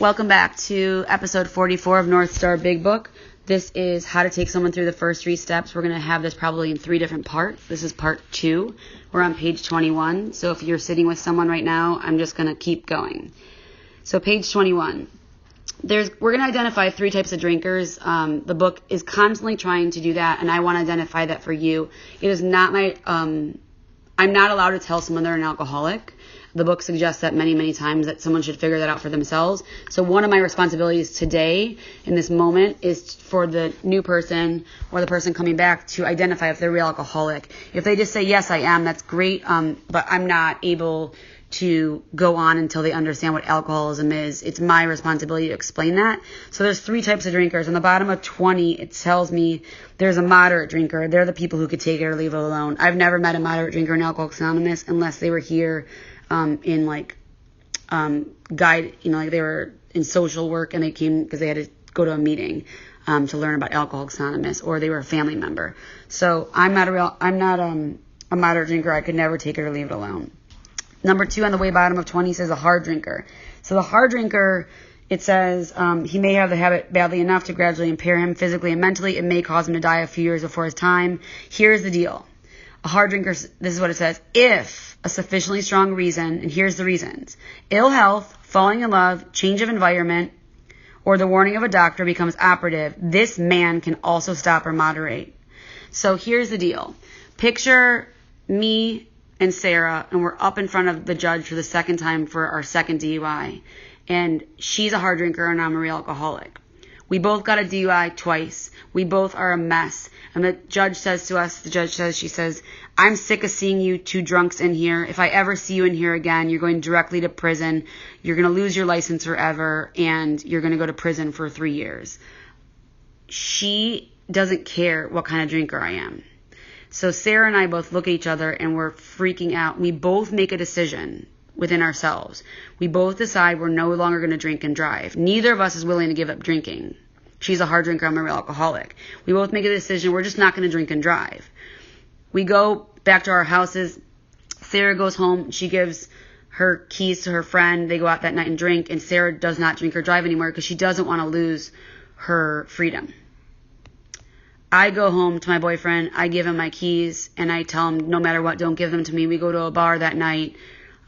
Welcome back to episode 44 of Northstar Big Book. This is how to take someone through the first 3 steps. We're going to have this probably in 3 different parts. This is part 2. We're on page 21. So if you're sitting with someone right now, I'm just going to keep going. So page 21. We're going to identify 3 types of drinkers. The book is constantly trying to do that, and I want to identify that for you. It is not my, I'm not allowed to tell someone they're an alcoholic. The book suggests that many, many times that someone should figure that out for themselves. So one of my responsibilities today in this moment is for the new person or the person coming back to identify if they're a real alcoholic. If they just say, yes, I am, that's great, but I'm not able to go on until they understand what alcoholism is. It's my responsibility to explain that. So there's 3 types of drinkers. On the bottom of 20, it tells me there's a moderate drinker. They're the people who could take it or leave it alone. I've never met a moderate drinker in Alcoholics Anonymous unless they were here in guide, like they were in social work and they came because they had to go to a meeting to learn about Alcoholics Anonymous, or they were a family member. So I'm not a moderate drinker. I could never take it or leave it alone. Number 2 on the way bottom of 20 says a hard drinker. So the hard drinker, it says he may have the habit badly enough to gradually impair him physically and mentally. It may cause him to die a few years before his time. Here's the deal. A hard drinker, this is what it says, if a sufficiently strong reason, and here's the reasons: ill health, falling in love, change of environment, or the warning of a doctor becomes operative, this man can also stop or moderate. So here's the deal. Picture me and Sarah, and we're up in front of the judge for the second time for our second DUI. And she's a hard drinker and I'm a real alcoholic. We both got a DUI twice. We both are a mess. And the judge says to us, she says, I'm sick of seeing you 2 drunks in here. If I ever see you in here again, you're going directly to prison. You're going to lose your license forever, and you're going to go to prison for 3 years. She doesn't care what kind of drinker I am. So Sarah and I both look at each other and we're freaking out. We both make a decision within ourselves. We both decide we're no longer going to drink and drive. Neither of us is willing to give up drinking. She's a hard drinker, I'm a real alcoholic. We both make a decision, we're just not going to drink and drive. We go back to our houses. Sarah goes home. She gives her keys to her friend. They go out that night and drink. And Sarah does not drink or drive anymore because she doesn't want to lose her freedom. I go home to my boyfriend. I give him my keys. And I tell him, no matter what, don't give them to me. We go to a bar that night.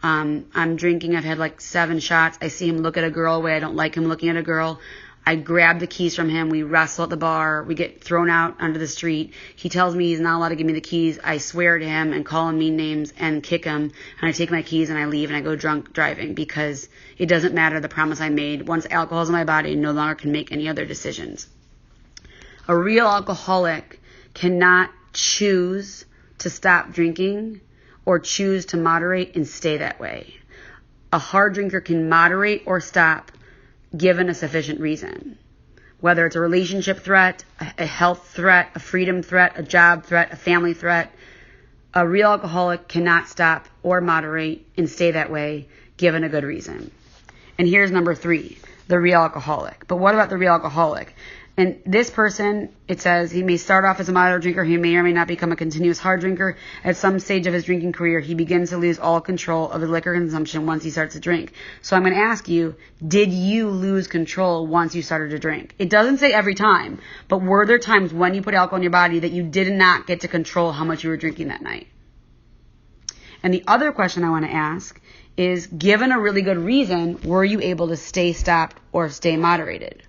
I'm drinking. I've had like 7 shots. I see him look at a girl the way I don't like him looking at a girl. I grab the keys from him. We wrestle at the bar. We get thrown out onto the street. He tells me he's not allowed to give me the keys. I swear to him and call him mean names and kick him. And I take my keys and I leave and I go drunk driving because it doesn't matter the promise I made. Once alcohol's in my body, I no longer can make any other decisions. A real alcoholic cannot choose to stop drinking or choose to moderate and stay that way. A hard drinker can moderate or stop given a sufficient reason. Whether it's a relationship threat, a health threat, a freedom threat, a job threat, a family threat, a real alcoholic cannot stop or moderate and stay that way given a good reason. And here's number 3, the real alcoholic. But what about the real alcoholic? And this person, it says, he may start off as a moderate drinker. He may or may not become a continuous hard drinker. At some stage of his drinking career, he begins to lose all control of his liquor consumption once he starts to drink. So I'm going to ask you, did you lose control once you started to drink? It doesn't say every time, but were there times when you put alcohol in your body that you did not get to control how much you were drinking that night? And the other question I want to ask is, given a really good reason, were you able to stay stopped or stay moderated?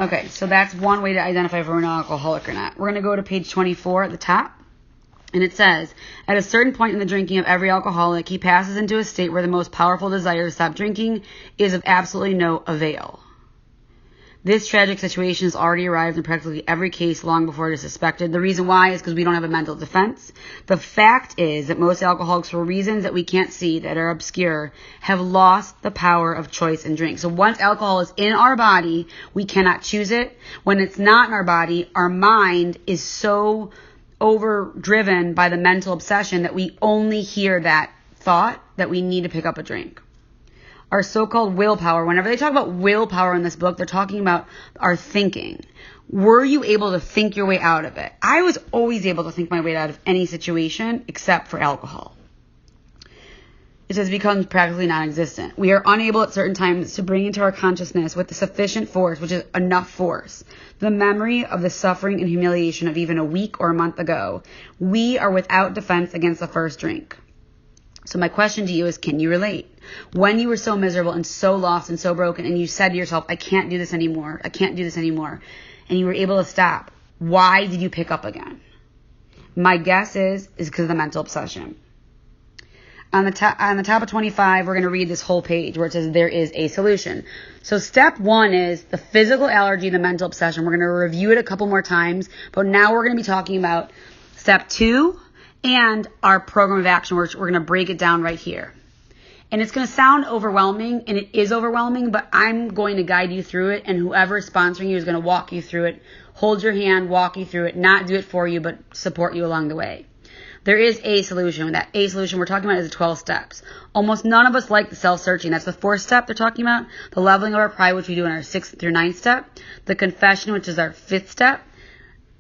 Okay, so that's one way to identify if we're an alcoholic or not. We're going to go to page 24 at the top. And it says, at a certain point in the drinking of every alcoholic, he passes into a state where the most powerful desire to stop drinking is of absolutely no avail. This tragic situation has already arrived in practically every case long before it is suspected. The reason why is because we don't have a mental defense. The fact is that most alcoholics, for reasons that we can't see, that are obscure, have lost the power of choice in drink. So once alcohol is in our body, we cannot choose it. When it's not in our body, our mind is so overdriven by the mental obsession that we only hear that thought that we need to pick up a drink. Our so-called willpower, whenever they talk about willpower in this book, they're talking about our thinking. Were you able to think your way out of it? I was always able to think my way out of any situation except for alcohol. it says becomes practically non-existent. We are unable at certain times to bring into our consciousness with the sufficient force, which is enough force, the memory of the suffering and humiliation of even a week or a month ago. We are without defense against the first drink. So my question to you is, can you relate? When you were so miserable and so lost and so broken and you said to yourself, I can't do this anymore, I can't do this anymore, and you were able to stop, why did you pick up again? My guess is because of the mental obsession. On the top of 25, we're going to read this whole page where it says there is a solution. So step 1 is the physical allergy, the mental obsession. We're going to review it a couple more times, but now we're going to be talking about step 2 and our program of action, which we're going to break it down right here. And it's going to sound overwhelming, and it is overwhelming, but I'm going to guide you through it, and whoever is sponsoring you is going to walk you through it, hold your hand, walk you through it, not do it for you, but support you along the way. There is a solution. That a solution we're talking about is 12 steps. Almost none of us like the self-searching. That's the 4th step they're talking about. The leveling of our pride, which we do in our 6th through 9th step. The confession, which is our 5th step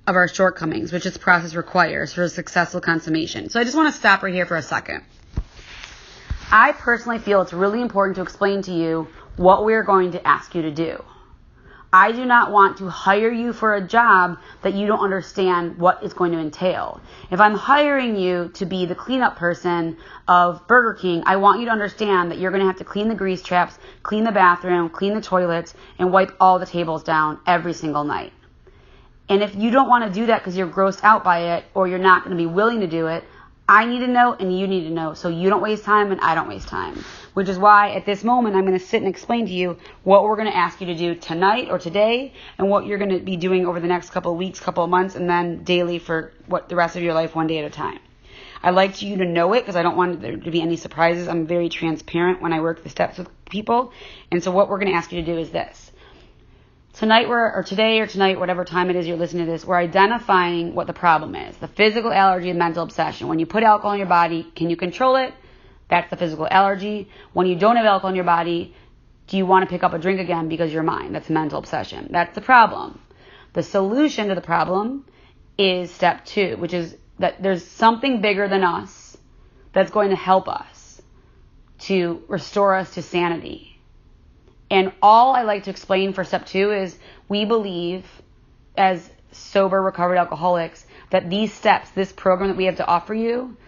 of our shortcomings, which this process requires for a successful consummation. So I just want to stop right here for a second. I personally feel it's really important to explain to you what we're going to ask you to do. I do not want to hire you for a job that you don't understand what it's going to entail. If I'm hiring you to be the cleanup person of Burger King, I want you to understand that you're going to have to clean the grease traps, clean the bathroom, clean the toilets, and wipe all the tables down every single night. And if you don't want to do that because you're grossed out by it or you're not going to be willing to do it, I need to know and you need to know so you don't waste time and I don't waste time. Which is why at this moment I'm going to sit and explain to you what we're going to ask you to do tonight or today and what you're going to be doing over the next couple of weeks, couple of months, and then daily for what the rest of your life, one day at a time. I like you to know it because I don't want there to be any surprises. I'm very transparent when I work the steps with people. And so what we're going to ask you to do is this. Tonight today or tonight, whatever time it is you're listening to this, we're identifying what the problem is. The physical allergy and mental obsession. When you put alcohol in your body, can you control it? That's the physical allergy. When you don't have alcohol in your body, do you want to pick up a drink again because you're mine? That's mental obsession. That's the problem. The solution to the problem is step 2, which is that there's something bigger than us that's going to help us to restore us to sanity. And all I like to explain for step 2 is we believe as sober, recovered alcoholics that these steps, this program that we have to offer you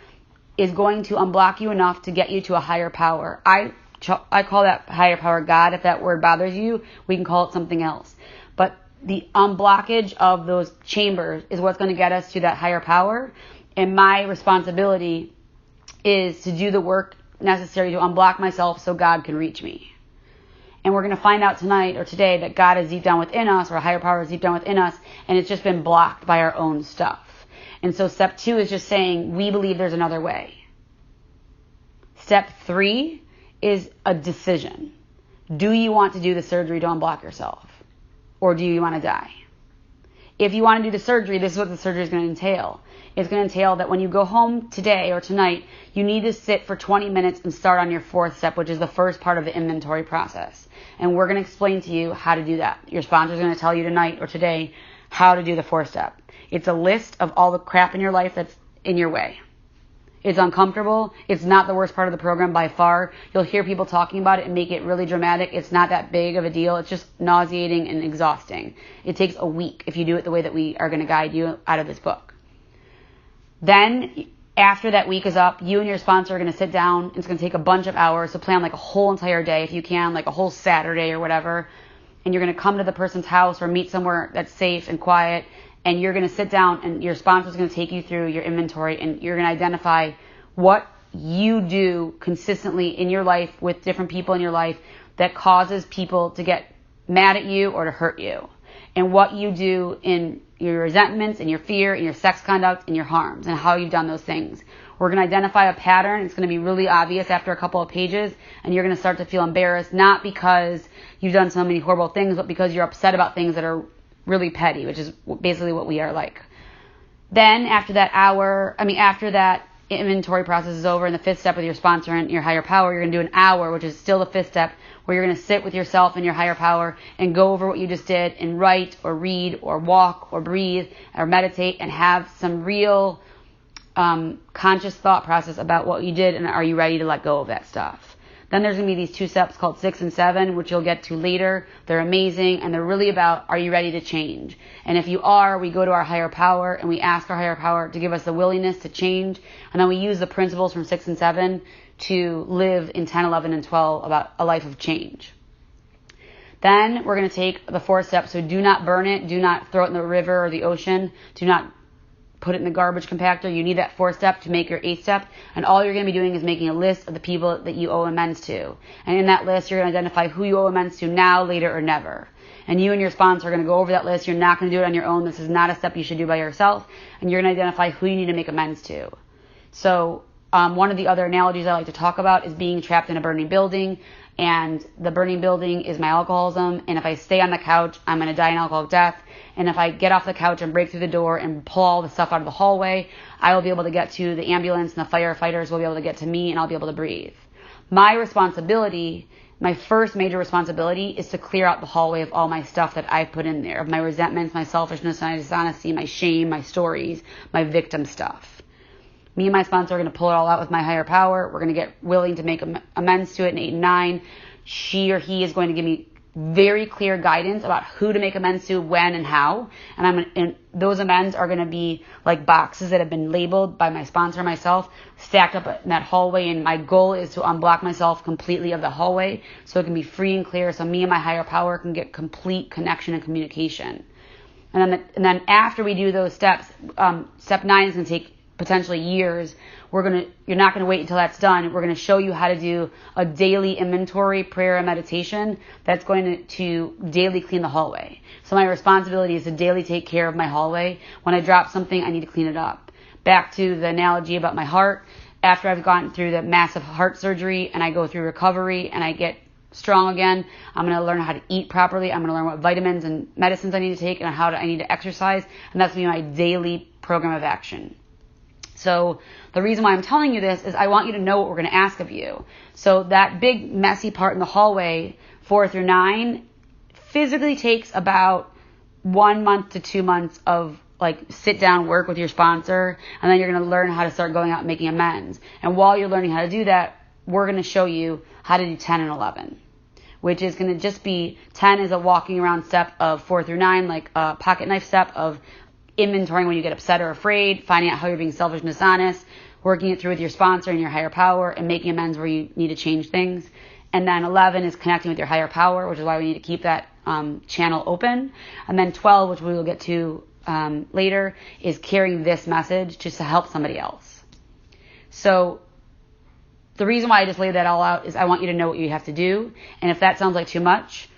is going to unblock you enough to get you to a higher power. I call that higher power God. If that word bothers you, we can call it something else. But the unblockage of those chambers is what's going to get us to that higher power. And my responsibility is to do the work necessary to unblock myself so God can reach me. And we're going to find out tonight or today that God is deep down within us, or a higher power is deep down within us, and it's just been blocked by our own stuff. And so step 2 is just saying, we believe there's another way. Step 3 is a decision. Do you want to do the surgery to unblock yourself? Or do you want to die? If you want to do the surgery, this is what the surgery is going to entail. It's going to entail that when you go home today or tonight, you need to sit for 20 minutes and start on your 4th step, which is the first part of the inventory process. And we're going to explain to you how to do that. Your sponsor is going to tell you tonight or today how to do the 4th step. It's a list of all the crap in your life that's in your way. It's uncomfortable. It's not the worst part of the program by far. You'll hear people talking about it and make it really dramatic. It's not that big of a deal. It's just nauseating and exhausting. It takes a week if you do it the way that we are going to guide you out of this book. Then, after that week is up, you and your sponsor are going to sit down. It's going to take a bunch of hours. So plan like a whole entire day if you can, like a whole Saturday or whatever. And you're going to come to the person's house or meet somewhere that's safe and quiet. And you're going to sit down and your sponsor is going to take you through your inventory. And you're going to identify what you do consistently in your life with different people in your life that causes people to get mad at you or to hurt you. And what you do in your resentments and your fear and your sex conduct and your harms and how you've done those things. We're going to identify a pattern. It's going to be really obvious after a couple of pages, and you're going to start to feel embarrassed, not because you've done so many horrible things, but because you're upset about things that are really petty, which is basically what we are like. Then after that inventory process is over and the 5th step with your sponsor and your higher power, you're going to do an hour, which is still the 5th step, where you're going to sit with yourself and your higher power and go over what you just did and write or read or walk or breathe or meditate and have some real conscious thought process about what you did, and are you ready to let go of that stuff. Then there's going to be these 2 steps called 6 and 7, which you'll get to later. They're amazing, and they're really about, are you ready to change? And if you are, we go to our higher power, and we ask our higher power to give us the willingness to change. And then we use the principles from 6 and 7 to live in 10, 11, and 12 about a life of change. Then we're going to take the 4 steps. So do not burn it. Do not throw it in the river or the ocean. Do not put it in the garbage compactor. You need that 4th step to make your 8th step. And all you're going to be doing is making a list of the people that you owe amends to. And in that list, you're going to identify who you owe amends to now, later, or never. And you and your sponsor are going to go over that list. You're not going to do it on your own. This is not a step you should do by yourself. And you're going to identify who you need to make amends to. So one of the other analogies I like to talk about is being trapped in a burning building. And the burning building is my alcoholism. And if I stay on the couch, I'm going to die an alcoholic death. And if I get off the couch and break through the door and pull all the stuff out of the hallway, I will be able to get to the ambulance, and the firefighters will be able to get to me, and I'll be able to breathe. My responsibility, my first major responsibility, is to clear out the hallway of all my stuff that I've put in there, of my resentments, my selfishness, my dishonesty, my shame, my stories, my victim stuff. Me and my sponsor are going to pull it all out with my higher power. We're going to get willing to make amends to it in 8 and 9. She or he is going to give me very clear guidance about who to make amends to, when, and how. And those amends are going to be like boxes that have been labeled by my sponsor and myself, stacked up in that hallway. And my goal is to unblock myself completely of the hallway so it can be free and clear, so me and my higher power can get complete connection and communication. And then after we do those steps, step 9 is going to take potentially years. You're not going to wait until that's done. We're going to show you how to do a daily inventory, prayer, and meditation that's going to daily clean the hallway. So my responsibility is to daily take care of my hallway. When I drop something, I need to clean it up. Back to the analogy about my heart. After I've gone through the massive heart surgery and I go through recovery and I get strong again, I'm going to learn how to eat properly. I'm going to learn what vitamins and medicines I need to take and I need to exercise. And that's going to be my daily program of action. So the reason why I'm telling you this is I want you to know what we're going to ask of you. So that big messy part in the hallway, 4 through 9, physically takes about 1 month to 2 months of like sit down work with your sponsor, and then you're going to learn how to start going out and making amends. And while you're learning how to do that, we're going to show you how to do 10 and 11, which is going to just be 10 is a walking around step of 4 through 9, like a pocket knife step of inventorying when you get upset or afraid, finding out how you're being selfish and dishonest, working it through with your sponsor and your higher power, and making amends where you need to change things. And then 11 is connecting with your higher power, which is why we need to keep that channel open. And then 12, which we will get to later, is carrying this message just to help somebody else. So the reason why I just laid that all out is I want you to know what you have to do. And if that sounds like too much,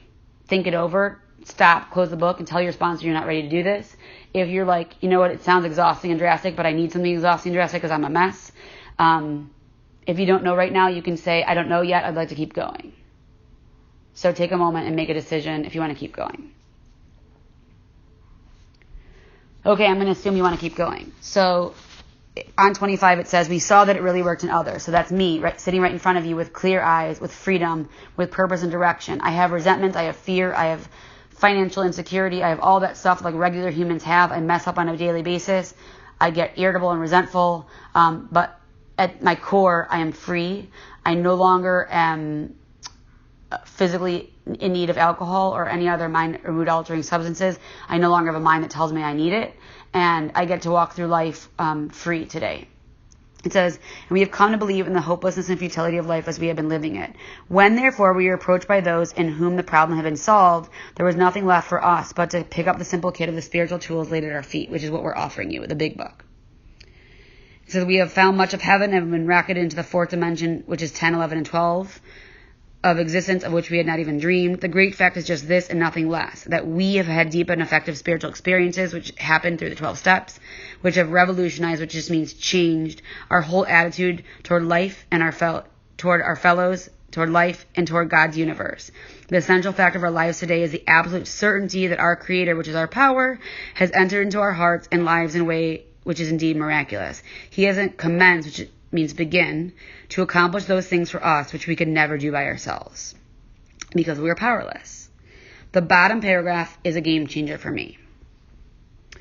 think it over. Stop, close the book, and tell your sponsor you're not ready to do this. If you're like, you know what, it sounds exhausting and drastic, but I need something exhausting and drastic because I'm a mess. If you don't know right now, you can say, I don't know yet, I'd like to keep going. So take a moment and make a decision if you want to keep going. Okay, I'm going to assume you want to keep going. So on 25 it says, we saw that it really worked in others. So that's me, right, sitting right in front of you with clear eyes, with freedom, with purpose and direction. I have resentment, I have fear, I have financial insecurity, I have all that stuff like regular humans have. I mess up on a daily basis. I get irritable and resentful, but at my core, I am free. I no longer am physically in need of alcohol or any other mind or mood altering substances. I no longer have a mind that tells me I need it, and I get to walk through life free today. It says, and we have come to believe in the hopelessness and futility of life as we have been living it. When, therefore, we were approached by those in whom the problem had been solved, there was nothing left for us but to pick up the simple kit of the spiritual tools laid at our feet, which is what we're offering you, the big book. It says, we have found much of heaven and have been rocketed into the 4th dimension, which is 10, 11, and 12, of existence of which we had not even dreamed. The great fact is just this and nothing less, that we have had deep and effective spiritual experiences which happened through the 12 steps, which have revolutionized, which just means changed, our whole attitude toward life and toward our fellows, toward life, and toward God's universe. The essential fact of our lives today is the absolute certainty that our Creator, which is our power, has entered into our hearts and lives in a way which is indeed miraculous. He hasn't commenced, which means begin, to accomplish those things for us which we could never do by ourselves, because we are powerless. The bottom paragraph is a game changer for me.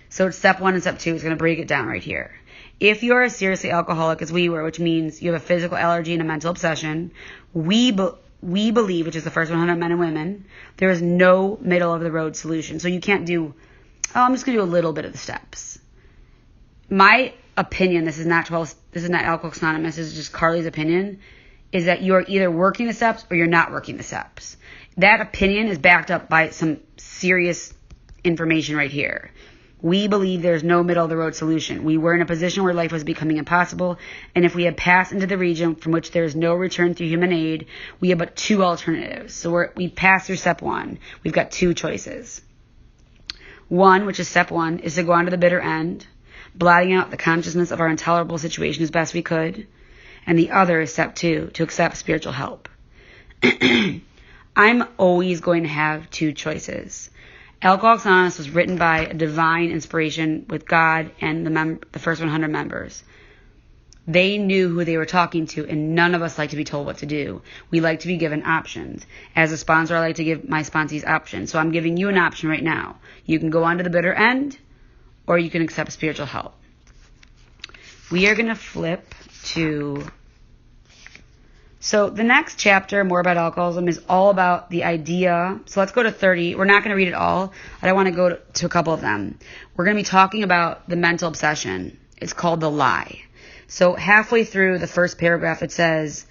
So it's step 1 and step 2. It's going to break it down right here. If you are a seriously alcoholic, as we were, which means you have a physical allergy and a mental obsession, we believe, which is the first 100 men and women, there is no middle of the road solution. So you can't do, I'm just going to do a little bit of the steps. My opinion, this is not Alcoholics Anonymous, this is just Carly's opinion, is that you're either working the steps or you're not working the steps. That opinion is backed up by some serious information right here. We believe there's no middle of the road solution. We were in a position where life was becoming impossible, and if we had passed into the region from which there is no return through human aid, we have but two alternatives. So we passed through step one. We've got two choices. One, which is step one, is to go on to the bitter end, blotting out the consciousness of our intolerable situation as best we could. And the other is step two, to accept spiritual help. I'm always going to have two choices. Alcoholics Anonymous was written by a divine inspiration with God and the first 100 members. They knew who they were talking to, and none of us like to be told what to do. We like to be given options. As a sponsor, I like to give my sponsees options. So I'm giving you an option right now. You can go on to the bitter end, or you can accept spiritual help. We are going to flip to... So the next chapter, more about alcoholism, is all about the idea. So let's go to 30. We're not going to read it all. I don't want to go to a couple of them. We're going to be talking about the mental obsession. It's called the lie. So halfway through the first paragraph, it says,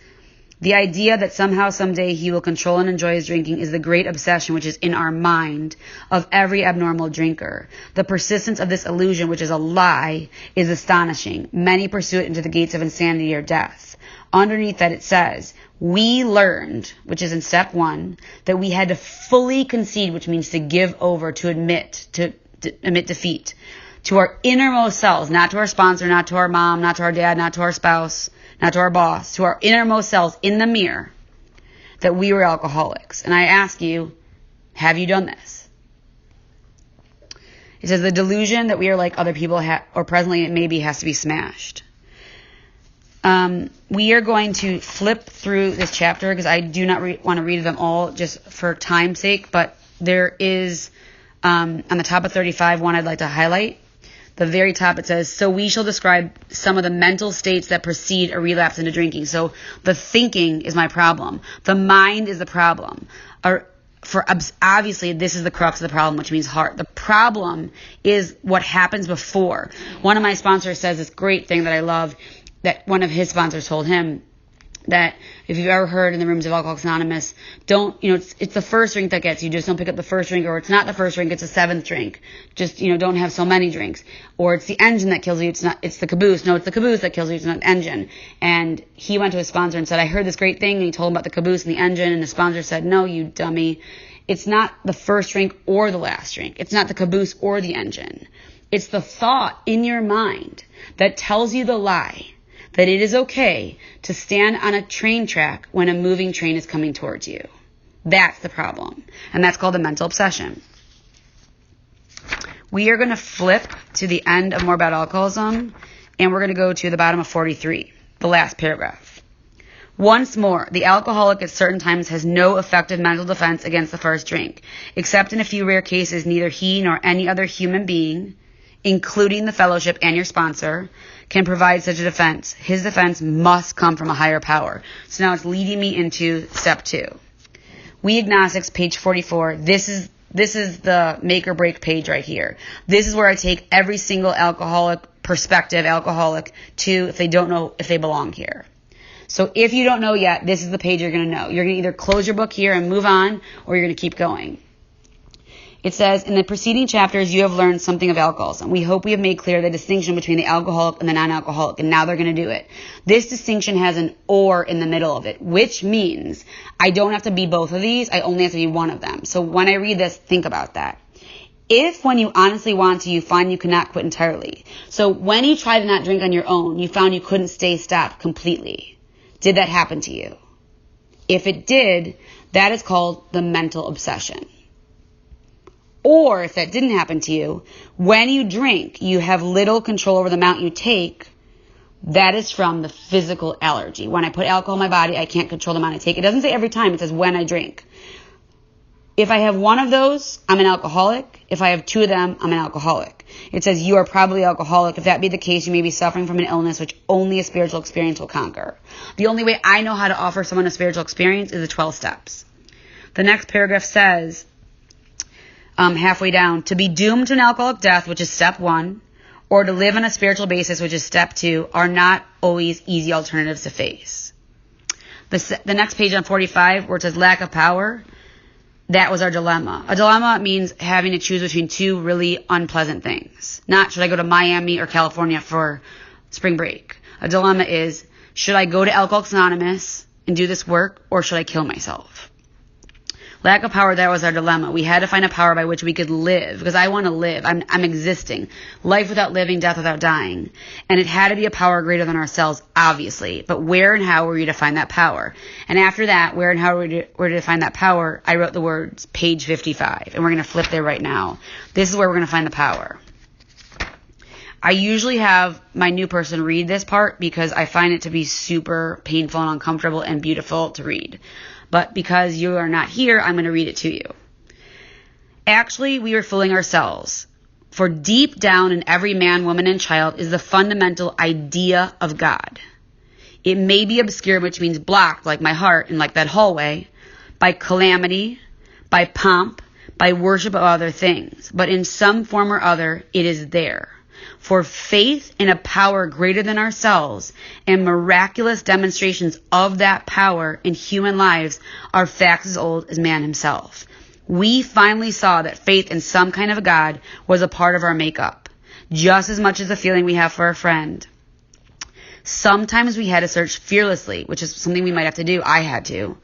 the idea that somehow, someday he will control and enjoy his drinking is the great obsession which is in our mind of every abnormal drinker. The persistence of this illusion, which is a lie, is astonishing. Many pursue it into the gates of insanity or death. Underneath that it says, we learned, which is in step one, that we had to fully concede, which means to give over, to admit defeat, to our innermost selves, not to our sponsor, not to our mom, not to our dad, not to our spouse, not to our boss, to our innermost selves in the mirror, that we were alcoholics. And I ask you, have you done this? It says the delusion that we are like other people, or presently it maybe, has to be smashed. We are going to flip through this chapter because I do not want to read them all just for time's sake, but there is, on the top of 35, one I'd like to highlight. The very top, it says, so we shall describe some of the mental states that precede a relapse into drinking. So the thinking is my problem. The mind is the problem. Obviously, this is the crux of the problem, which means heart. The problem is what happens before. One of my sponsors says this great thing that I love, that one of his sponsors told him, that if you've ever heard in the rooms of Alcoholics Anonymous, it's the first drink that gets you. Just don't pick up the first drink, or it's not the first drink, it's the seventh drink. Just, don't have so many drinks. Or it's the engine that kills you, it's the caboose. No, it's the caboose that kills you, it's not the engine. And he went to his sponsor and said, I heard this great thing, and he told him about the caboose and the engine, and the sponsor said, no, you dummy. It's not the first drink or the last drink. It's not the caboose or the engine. It's the thought in your mind that tells you the lie that it is okay to stand on a train track when a moving train is coming towards you. That's the problem. And that's called the mental obsession. We are going to flip to the end of More About Alcoholism, and we're going to go to the bottom of 43, the last paragraph. Once more, the alcoholic at certain times has no effective mental defense against the first drink. Except in a few rare cases, neither he nor any other human being, including the fellowship and your sponsor, can provide such a defense. His defense must come from a higher power. So now it's leading me into step 2. We agnostics, page 44, this is the make or break page right here. This is where I take every single prospective alcoholic to, if they don't know if they belong here. So if you don't know yet, this is the page you're going to know. You're going to either close your book here and move on, or you're going to keep going. It says, in the preceding chapters, you have learned something of alcoholism. We hope we have made clear the distinction between the alcoholic and the non-alcoholic, and now they're going to do it. This distinction has an or in the middle of it, which means I don't have to be both of these. I only have to be one of them. So when I read this, think about that. If when you honestly want to, you find you cannot quit entirely. So when you try to not drink on your own, you found you couldn't stay stopped completely. Did that happen to you? If it did, that is called the mental obsession. Or if that didn't happen to you, when you drink, you have little control over the amount you take. That is from the physical allergy. When I put alcohol in my body, I can't control the amount I take. It doesn't say every time. It says when I drink. If I have one of those, I'm an alcoholic. If I have two of them, I'm an alcoholic. It says you are probably alcoholic. If that be the case, you may be suffering from an illness which only a spiritual experience will conquer. The only way I know how to offer someone a spiritual experience is the 12 steps. The next paragraph says, halfway down, to be doomed to an alcoholic death, which is step 1, or to live on a spiritual basis, which is step 2, are not always easy alternatives to face. The next page on 45, where it says lack of power, that was our dilemma. A dilemma means having to choose between two really unpleasant things. Not should I go to Miami or California for spring break. A dilemma is, should I go to Alcoholics Anonymous and do this work, or should I kill myself? Lack of power, that was our dilemma. We had to find a power by which we could live, because I want to live. I'm existing. Life without living, death without dying. And it had to be a power greater than ourselves, obviously. But where and how were we to find that power? And after that, where and how were we to find that power, I wrote the words, page 55. And we're going to flip there right now. This is where we're going to find the power. I usually have my new person read this part because I find it to be super painful and uncomfortable and beautiful to read. But because you are not here, I'm going to read it to you. Actually, we are fooling ourselves. For deep down in every man, woman, and child is the fundamental idea of God. It may be obscure, which means blocked, like my heart and like that hallway, by calamity, by pomp, by worship of other things. But in some form or other, it is there. For faith in a power greater than ourselves and miraculous demonstrations of that power in human lives are facts as old as man himself. We finally saw that faith in some kind of a God was a part of our makeup, just as much as the feeling we have for a friend. Sometimes we had to search fearlessly, which is something we might have to do. I had to.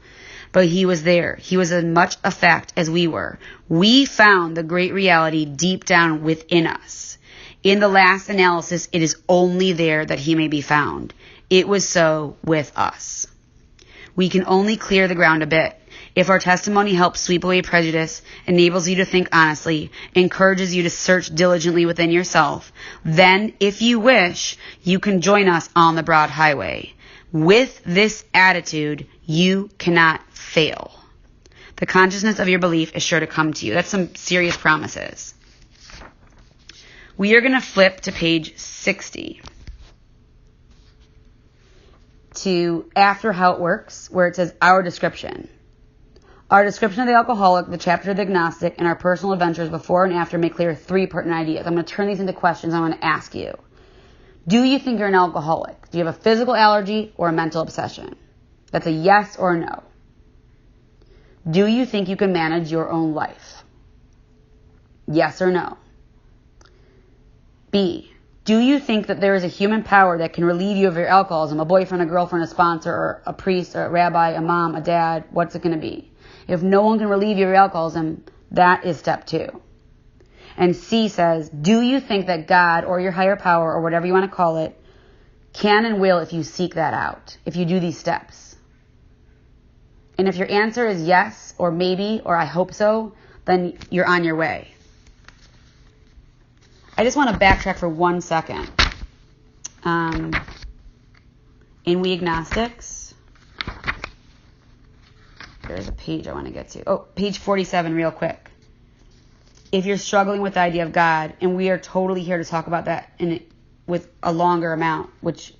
But he was there. He was as much a fact as we were. We found the great reality deep down within us. In the last analysis, it is only there that he may be found. It was so with us. We can only clear the ground a bit. If our testimony helps sweep away prejudice, enables you to think honestly, encourages you to search diligently within yourself, then, if you wish, you can join us on the broad highway. With this attitude, you cannot fail. The consciousness of your belief is sure to come to you. That's some serious promises. We are going to flip to page 60 to after how it works, where it says our description. Our description of the alcoholic, the chapter of the agnostic, and our personal adventures before and after make clear 3 pertinent ideas. I'm going to turn these into questions I'm going to ask you. Do you think you're an alcoholic? Do you have a physical allergy or a mental obsession? That's a yes or a no. Do you think you can manage your own life? Yes or no. B, do you think that there is a human power that can relieve you of your alcoholism? A boyfriend, a girlfriend, a sponsor, or a priest, or a rabbi, a mom, a dad? What's it going to be? If no one can relieve you of your alcoholism, that is step 2. And C says, do you think that God or your higher power, or whatever you want to call it, can and will if you seek that out, if you do these steps? And if your answer is yes, or maybe, or I hope so, then you're on your way. I just want to backtrack for 1 second. In We Agnostics, there's a page I want to get to. Oh, page 47 real quick. If you're struggling with the idea of God, and we are totally here to talk about that with a longer amount, which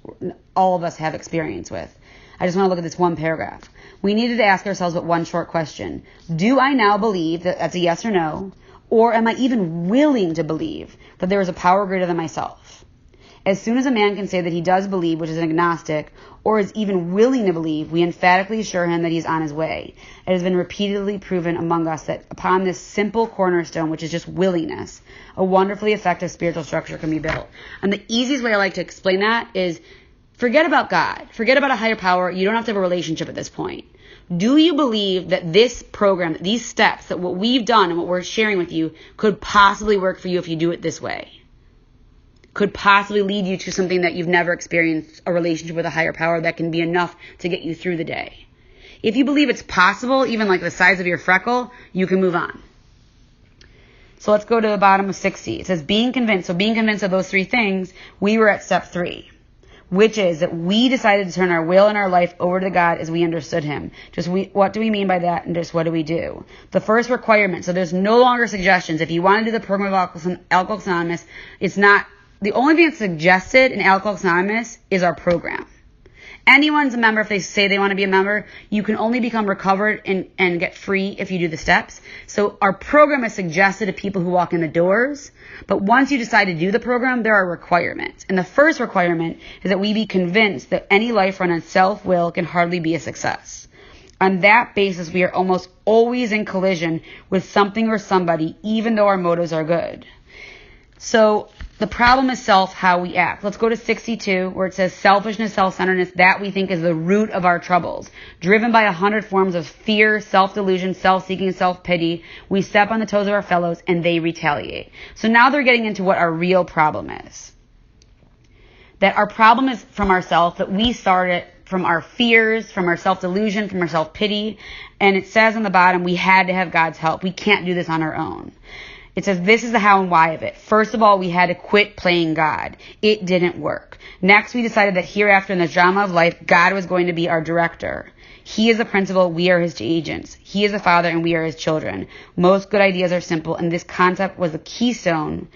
all of us have experience with. I just want to look at this one paragraph. We needed to ask ourselves but one short question. Do I now believe that that's a yes or no? Or am I even willing to believe that there is a power greater than myself? As soon as a man can say that he does believe, which is an agnostic, or is even willing to believe, we emphatically assure him that he is on his way. It has been repeatedly proven among us that upon this simple cornerstone, which is just willingness, a wonderfully effective spiritual structure can be built. And the easiest way I like to explain that is forget about God. Forget about a higher power. You don't have to have a relationship at this point. Do you believe that this program, these steps, that what we've done and what we're sharing with you could possibly work for you if you do it this way? Could possibly lead you to something that you've never experienced, a relationship with a higher power that can be enough to get you through the day. If you believe it's possible, even like the size of your freckle, you can move on. So let's go to the bottom of 60. It says being convinced. So being convinced of those 3 things, we were at step 3. which is that we decided to turn our will and our life over to God as we understood him. What do we mean by that, and just what do we do? The first requirement, so there's no longer suggestions. If you want to do the program of Alcoholics Anonymous, it's not, the only thing that's suggested in Alcoholics Anonymous is our program. Anyone's a member if they say they want to be a member. You can only become recovered and get free if you do the steps. So our program is suggested to people who walk in the doors. But once you decide to do the program, there are requirements. And the first requirement is that we be convinced that any life run on self-will can hardly be a success. On that basis, we are almost always in collision with something or somebody, even though our motives are good. So the problem is how we act. Let's go to 62, where it says selfishness, self-centeredness, that we think is the root of our troubles. Driven by 100 forms of fear, self-delusion, self-seeking, and self-pity, we step on the toes of our fellows and they retaliate. So now they're getting into what our real problem is. That our problem is from ourselves, that we started from our fears, from our self-delusion, from our self-pity. And it says on the bottom, we had to have God's help. We can't do this on our own. It says this is the how and why of it. First of all, we had to quit playing God. It didn't work. Next, we decided that hereafter in the drama of life, God was going to be our director. He is the principal, we are his agents. He is the father and we are his children. Most good ideas are simple, and this concept was the keystone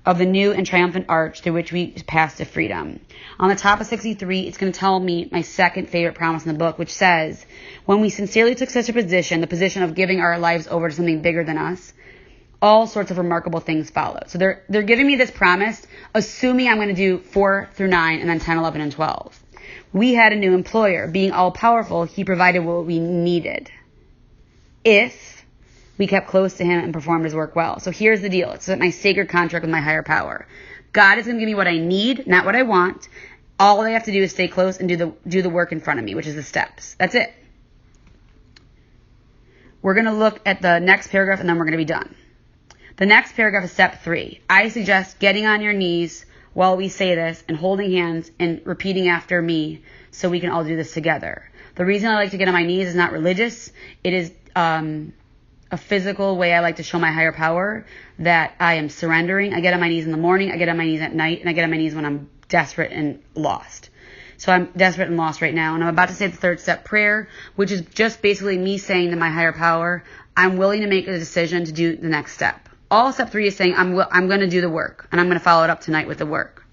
of the new and triumphant arch through which we pass to freedom. On the top of 63, it's going to tell me my second favorite promise in the book, which says, when we sincerely took such a position, the position of giving our lives over to something bigger than us, all sorts of remarkable things follow. So they're giving me this promise, assuming I'm going to do 4 through 9 and then 10, 11, and 12. We had a new employer. Being all-powerful, he provided what we needed if we kept close to him and performed his work well. So here's the deal. It's my sacred contract with my higher power. God is going to give me what I need, not what I want. All I have to do is stay close and do the work in front of me, which is the steps. That's it. We're going to look at the next paragraph and then we're going to be done. The next paragraph is step 3. I suggest getting on your knees while we say this and holding hands and repeating after me so we can all do this together. The reason I like to get on my knees is not religious. It is a physical way I like to show my higher power that I am surrendering. I get on my knees in the morning, I get on my knees at night, and I get on my knees when I'm desperate and lost. So I'm desperate and lost right now, and I'm about to say the third step prayer, which is just basically me saying to my higher power, I'm willing to make a decision to do the next step. All step 3 is saying I'm going to do the work, and I'm going to follow it up tonight with the work.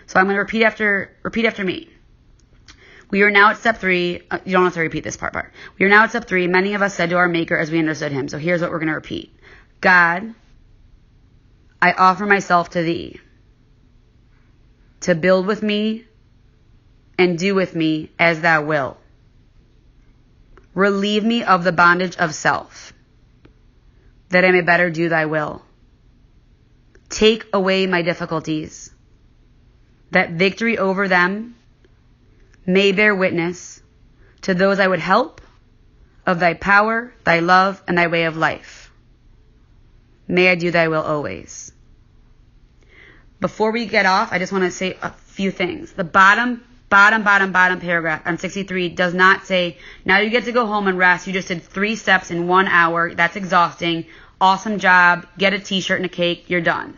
So I'm going to repeat after me. We are now at step 3. You don't have to repeat this part. We are now at step 3. Many of us said to our Maker as we understood him. So here's what we're going to repeat. God, I offer myself to thee to build with me and do with me as thou wilt. Relieve me of the bondage of self, that I may better do thy will. Take away my difficulties, that victory over them may bear witness to those I would help of thy power, thy love, and thy way of life. May I do thy will always. Before we get off, I just want to say a few things. The bottom paragraph on 63 does not say, now you get to go home and rest. You just did 3 steps in 1 hour. That's exhausting. Awesome job. Get a t-shirt and a cake. You're done.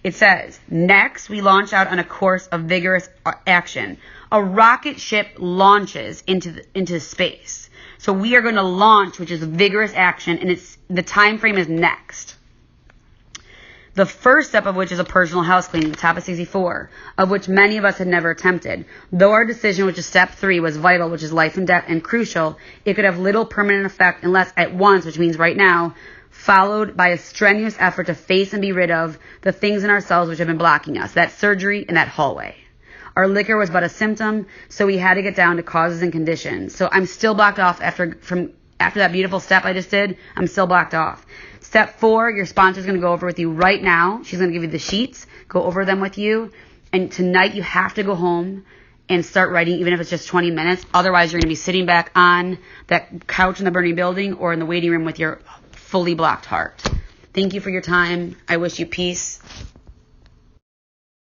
It says, next we launch out on a course of vigorous action. A rocket ship launches into space. So we are going to launch, which is vigorous action, and the time frame is next. The first step of which is a personal house cleaning, the top of 64, of which many of us had never attempted. Though our decision, which is step 3, was vital, which is life and death, and crucial, it could have little permanent effect unless at once, which means right now, followed by a strenuous effort to face and be rid of the things in ourselves which have been blocking us, that surgery and that hallway. Our liquor was but a symptom, so we had to get down to causes and conditions. So I'm still blocked off after that beautiful step I just did. I'm still blocked off. Step 4, your sponsor is going to go over with you right now. She's going to give you the sheets, go over them with you. And tonight you have to go home and start writing, even if it's just 20 minutes. Otherwise, you're going to be sitting back on that couch in the burning building or in the waiting room with your fully blocked heart. Thank you for your time. I wish you peace.